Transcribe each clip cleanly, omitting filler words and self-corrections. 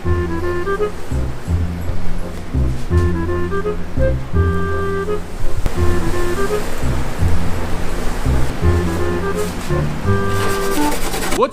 What's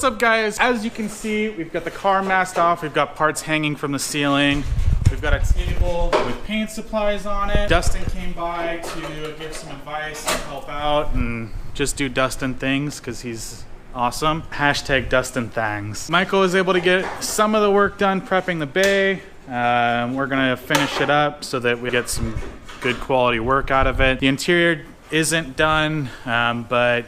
up, guys? As you can see, we've got the car masked off. We've got parts hanging from the ceiling. We've got a table with paint supplies on it. Dustin came by to give some advice and help out and just do Dustin things because he's awesome. Hashtag Dustin Thangs. Michael was able to get some of the work done prepping the bay. We're gonna finish it up so that we get some good quality work out of it. The interior isn't done, but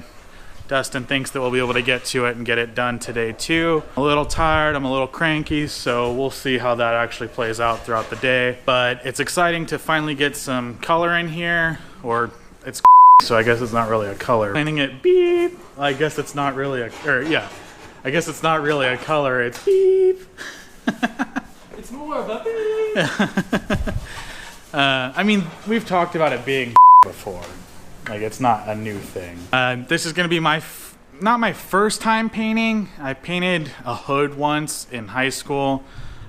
Dustin thinks that we'll be able to get to it and get it done today too. I'm a little tired, I'm a little cranky, so we'll see how that actually plays out throughout the day. But it's exciting to finally get some color in here, or it's so I guess it's not really a color. Painting it beep, I guess it's not really a, I guess it's not really a color, it's beep. It's more of a beep. I mean, we've talked about it being before. Like, it's not a new thing. This is gonna be not my first time painting. I painted a hood once in high school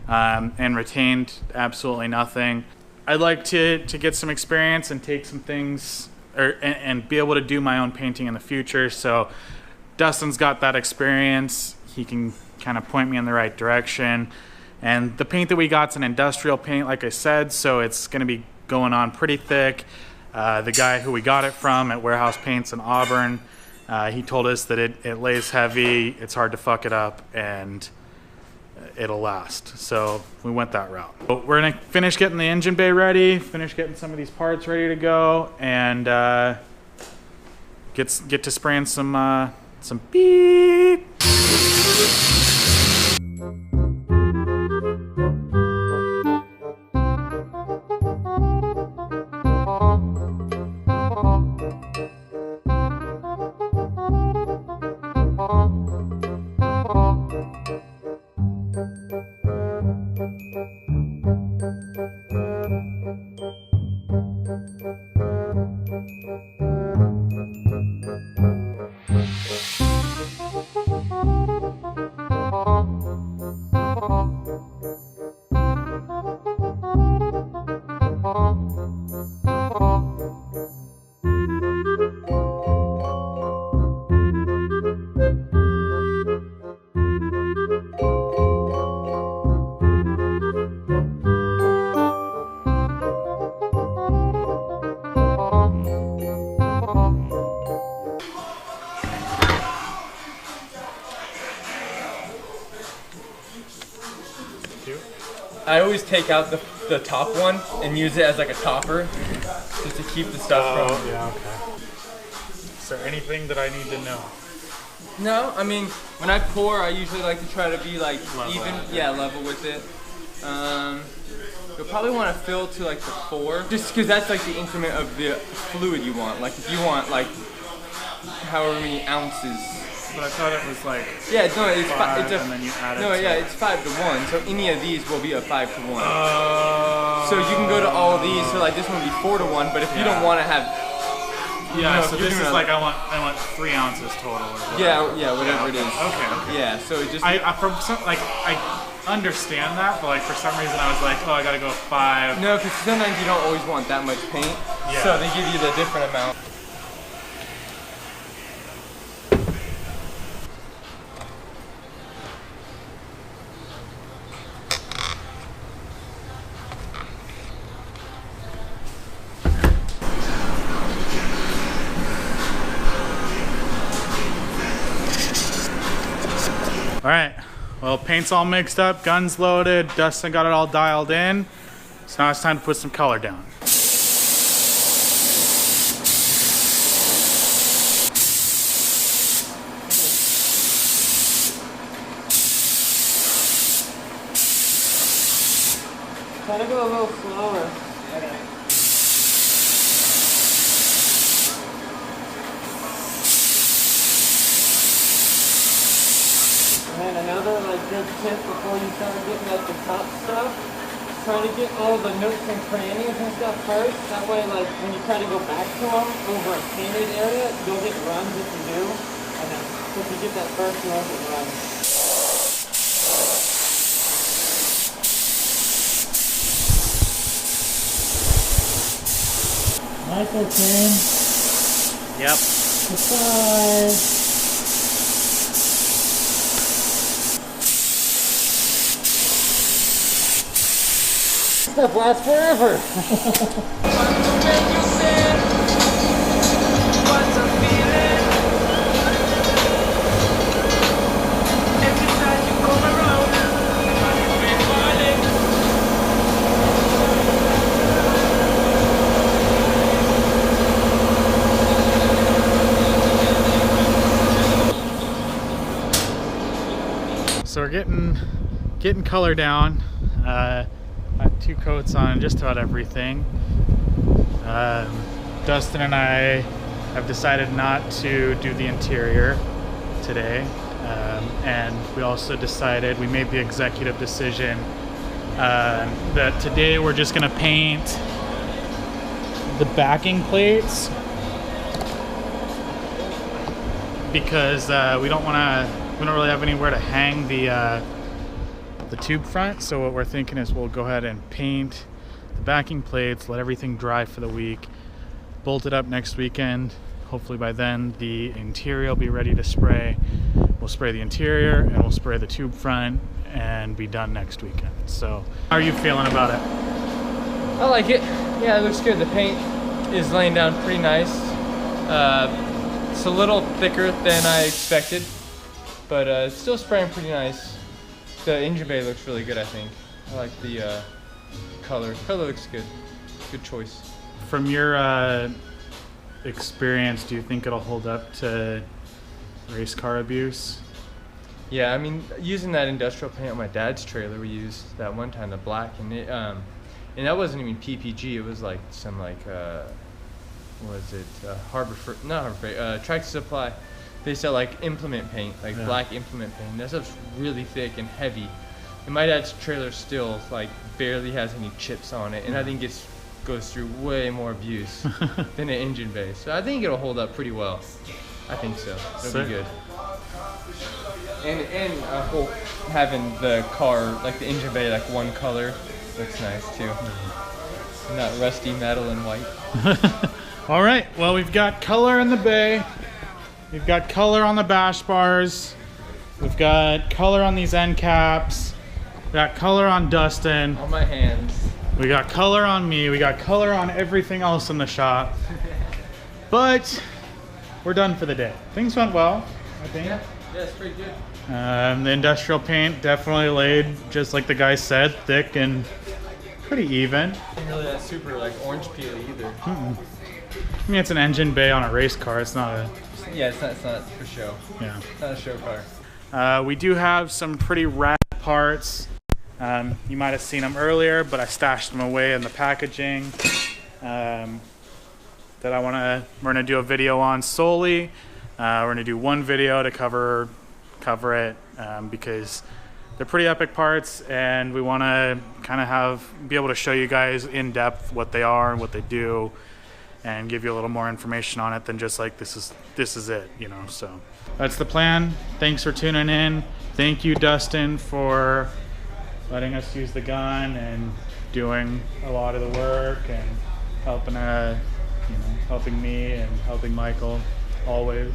and retained absolutely nothing. I'd like to get some experience and take some things, and be able to do my own painting in the future. So Dustin's got that experience. He can kind of point me in the right direction. And the paint that we got's an industrial paint, like I said, so it's gonna be going on pretty thick. The guy who we got it from at Warehouse Paints in Auburn, he told us that it lays heavy, it's hard to fuck it up, and it'll last. So we went that route. But we're gonna finish getting the engine bay ready, finish getting some of these parts ready to go, and get to spraying some beep. I always take out the top one and use it as like a topper, just to keep the stuff from. Yeah, okay. Is there anything that I need to know? No, I mean, when I pour, I usually like to try to be like level level with it. You'll probably want to fill to like the 4, just because that's like the increment of the fluid you want. Like if you want like however many ounces. But I thought it was like it's 5, and then you add it. No, yeah, it's 5 to 1. So any of these will be a 5 to 1. So you can go to all of these. So like this one will be 4 to 1. But if you don't want to have, so this is like I want 3 ounces total. Or whatever. Whatever it is. Okay. Yeah, so it just I understand that, but like for some reason I was like, oh, I gotta go 5. No, because sometimes you don't always want that much paint. Yeah. So they give you the different amount. All right, well, paint's all mixed up, guns loaded, Dustin got it all dialed in. So now it's time to put some color down. Try to go a little slower. Okay. And another good tip before you start getting at the top stuff, try to get all the nooks and crannies and stuff first. That way, when you try to go back to them over a painted area, you'll get runs if you do. And then if you get that first run, it runs. Michael 10. Yep. Goodbye. Stuff lasts forever. So we're getting color down. I have 2 coats on just about everything. Dustin and I have decided not to do the interior today, and we also decided, we made the executive decision that today we're just gonna paint the backing plates because we don't really have anywhere to hang the tube front. So what we're thinking is we'll go ahead and paint the backing plates, let everything dry for the week, bolt it up next weekend. Hopefully by then the interior will be ready to spray. We'll spray the interior and we'll spray the tube front and be done next weekend. So how are you feeling about it? I like it. Yeah, it looks good. The paint is laying down pretty nice. It's a little thicker than I expected, but it's still spraying pretty nice. The engine bay looks really good, I think. I like the color. Color looks good. Good choice. From your experience, do you think it'll hold up to race car abuse? Yeah, I mean, using that industrial paint on my dad's trailer, we used that one time, the black, and it, and that wasn't even PPG. It was like some what was it? Tractor Supply. They sell like implement paint, like black implement paint. That stuff's really thick and heavy. And my dad's trailer still like barely has any chips on it, and I think it goes through way more abuse than an engine bay. So I think it'll hold up pretty well. I think so. It'll be good. And hope having the car, like the engine bay, like one color, looks nice too. Not rusty metal and white. All right. Well, we've got color in the bay. We've got color on the bash bars. We've got color on these end caps. We got color on Dustin. On my hands. We got color on me. We got color on everything else in the shop. But we're done for the day. Things went well, I think. Yeah, it's pretty good. The industrial paint definitely laid, just like the guy said, thick and pretty even. Not really that super like orange peel either. I mean, it's an engine bay on a race car. It's not a... Yeah, it's not for show. Yeah. It's not a show car. We do have some pretty rad parts. You might have seen them earlier, but I stashed them away in the packaging that we're gonna do a video on solely. We're gonna do one video to cover it because they're pretty epic parts, and we want to kind of be able to show you guys in depth what they are and what they do, and give you a little more information on it than just like this is it, you know. So that's the plan. Thanks for tuning in. Thank you, Dustin, for letting us use the gun and doing a lot of the work and helping helping me and helping Michael always.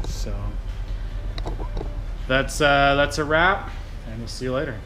So that's a wrap, and we'll see you later.